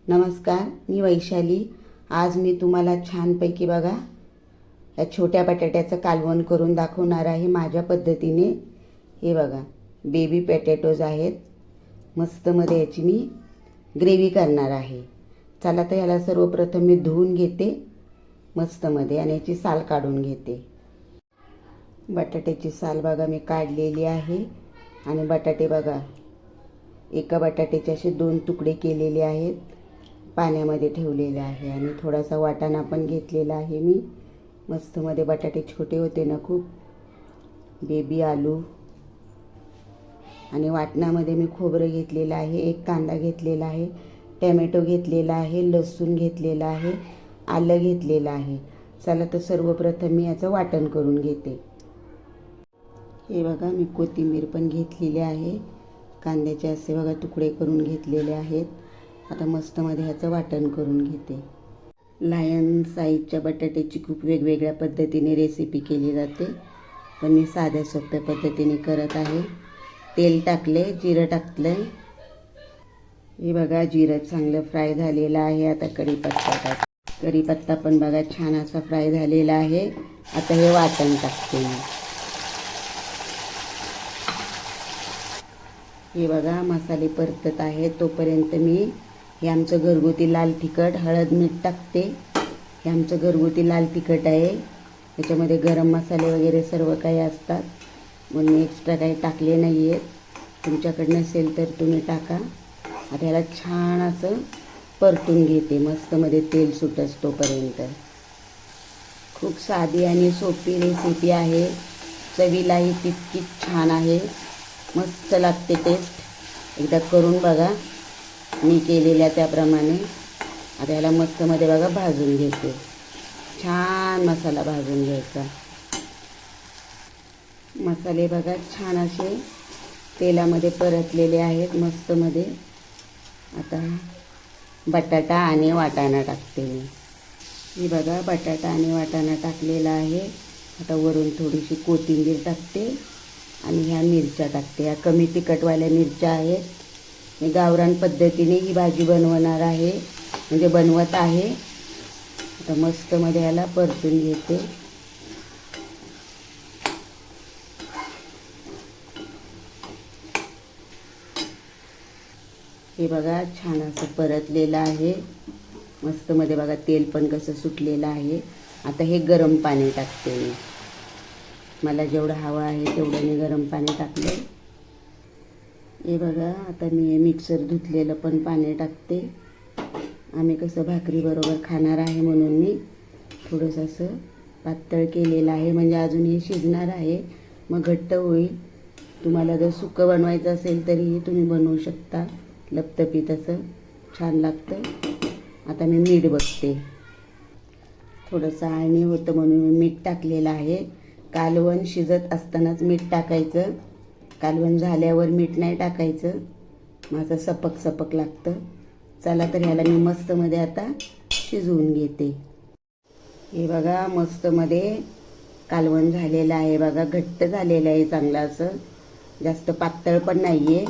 नमस्कार, मी वैशाली। आज मी तुम्हाला छानपैकी बघा या छोट्या बटाट्याचं कालवण करून दाखवणार आहे माझ्या पद्धतीने। हे बघा, बेबी पोटॅटोज आहेत। मस्तमध्ये याची मी ग्रेव्ही करणार आहे। चला तर याला सर्वप्रथम मी धुवून घेते मस्तमध्ये आणि याची साल काढून घेते। बटाट्याची साल बघा मी काढलेली आहे आणि बटाटे बघा एका बटाट्याचे असे 2 तुकडे केलेले आहेत, पाण्यामध्ये ठेवलेले आहे आणि थोडासा वाटाणा पण घेतलेला आहे मी। मस्तमध्ये बटाटे छोटे होते ना खूप, बेबी आलू आणि वाटणामध्ये मी खोबरं घेतलेलं आहे, एक कांदा घेतलेला आहे, टोमॅटो घेतलेला आहे, लसूण घेतलेला आहे, आलं घेतलेलं आहे। चला तर सर्वप्रथम मी याचं वाटण करून घेते। हे बघा मी कोथिंबीर पण घेतलेली आहे, कांद्याचे असे बघा तुकडे करून घेतलेले आहेत। आता मस्तमध्ये ह्याचं वाटण करून घेते। लायन साईजच्या बटाट्याची खूप वेगवेगळ्या पद्धतीने रेसिपी केली जाते, पण मी साध्या सोप्या पद्धतीने करत आहे। तेल टाकले, जिरं टाकले। हे बघा जिरं चांगलं फ्राय झालेलं आहे। आता कढीपत्ता टाक, कढीपत्ता पण बघा छान असा फ्राय झालेला आहे। आता हे वाटण टाकते मी। हे बघा मसाले परतत आहे, तोपर्यंत मी हे आमचं घरगुती लाल तिखट, हळद, मीठ टाकते। हे आमचं घरगुती लाल तिखट आहे, त्याच्यामध्ये गरम मसाले वगैरे सर्व काही असतात, म्हणून मी एक्स्ट्रा काही टाकले नाही आहेत। तुमच्याकडे नसेल तर तुम्ही टाका। आता ह्याला छान असं परतून घेते मस्तमध्ये तेल सुटस तोपर्यंत। खूप साधी आणि सोपी रेसिपी आहे, चवीलाही तितकीच छान आहे, मस्त लागते टेस्ट। एकदा करून बघा मी केलेल्या त्याप्रमाणे। आता याला मस्तमध्ये बघा भाजून घेते, छान मसाला भाजून घ्यायचा। मसाले बघा छान असे तेलामध्ये परतलेले आहेत मस्तमध्ये। आता बटाटा आणि वाटाणा टाकते मी। ही बघा बटाटा आणि वाटाणा टाकलेला आहे। आता वरून थोडीशी कोथिंबीर टाकते आणि ह्या मिरच्या टाकते। ह्या कमी तिखटवाल्या मिरच्या आहेत। मी गावरान पद्धतीने ही भाजी बनवणार आहे, म्हणजे बनवत आहे। आता मस्तमध्ये याला परतून घेते। हे बघा छान असं परतलेलं आहे मस्तमध्ये, बघा तेल पण कसं सुटलेलं आहे। आता हे गरम पाणी टाकते मी, मला जेवढं हवं आहे तेवढं मी गरम पाणी टाकले। हे बघा आता मी मिक्सर धुतलेलं पण पाणी टाकते। आम्ही कसं भाकरीबरोबर खाणार आहे म्हणून मी थोडंसं असं पातळ केलेलं आहे, म्हणजे अजून हे शिजणार आहे, मग घट्ट होईल। तुम्हाला जर सुकं बनवायचं असेल तरीही तुम्ही बनवू शकता, लपतपीत असं छान लागतं। आता मी मीठ बघते, थोडंसं आळणी होतं म्हणून मी मीठ टाकलेलं आहे। कालवण शिजत असतानाच मीठ टाकायचं, कालवण झाल्यावर मीठ नाही टाकायचं, माझं सपक सपक लागतं। चला तर ह्याला मी मस्तमध्ये आता शिजवून घेते। हे बघा मस्तमध्ये कालवण झालेलं आहे, बघा घट्ट झालेलं आहे चांगलं असं, जास्त पातळ पण नाही आहे।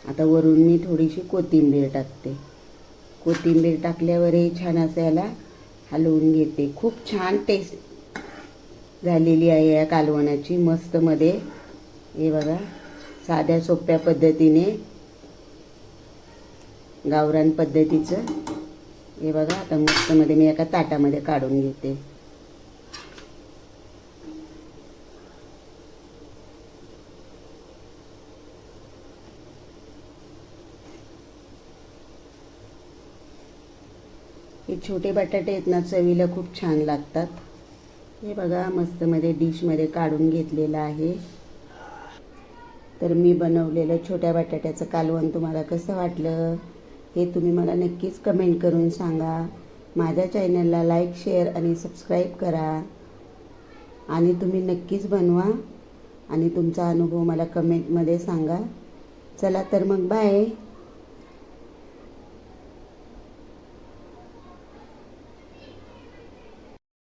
आता वरून मी थोडीशी कोथिंबीर टाकते। कोथिंबीर टाकल्यावरही छान असं याला हलवून घेते। खूप छान टेस्ट झालेली आहे या कालवणाची मस्तमध्ये। हे बघा साध्या सोप्या पद्धतीने, गावरान पद्धतीचं। हे बघा आता मस्तमध्ये मी एका ताटामध्ये काढून घेते। हे छोटे बटाटे आहेत ना, चवीला खूप छान लागतात। हे बघा मस्तमध्ये डिशमध्ये काढून घेतलेलं आहे। तर मी बनवलेलं छोट्या बटाट्याचं कालवण तुम्हाला कसं वाटलं हे तुम्ही मला नक्कीच कमेंट करून सांगा। माझ्या चॅनलला लाईक, शेअर आणि सबस्क्राईब करा आणि तुम्ही नक्कीच बनवा आणि तुमचा अनुभव मला कमेंटमध्ये सांगा। चला तर मग बाय।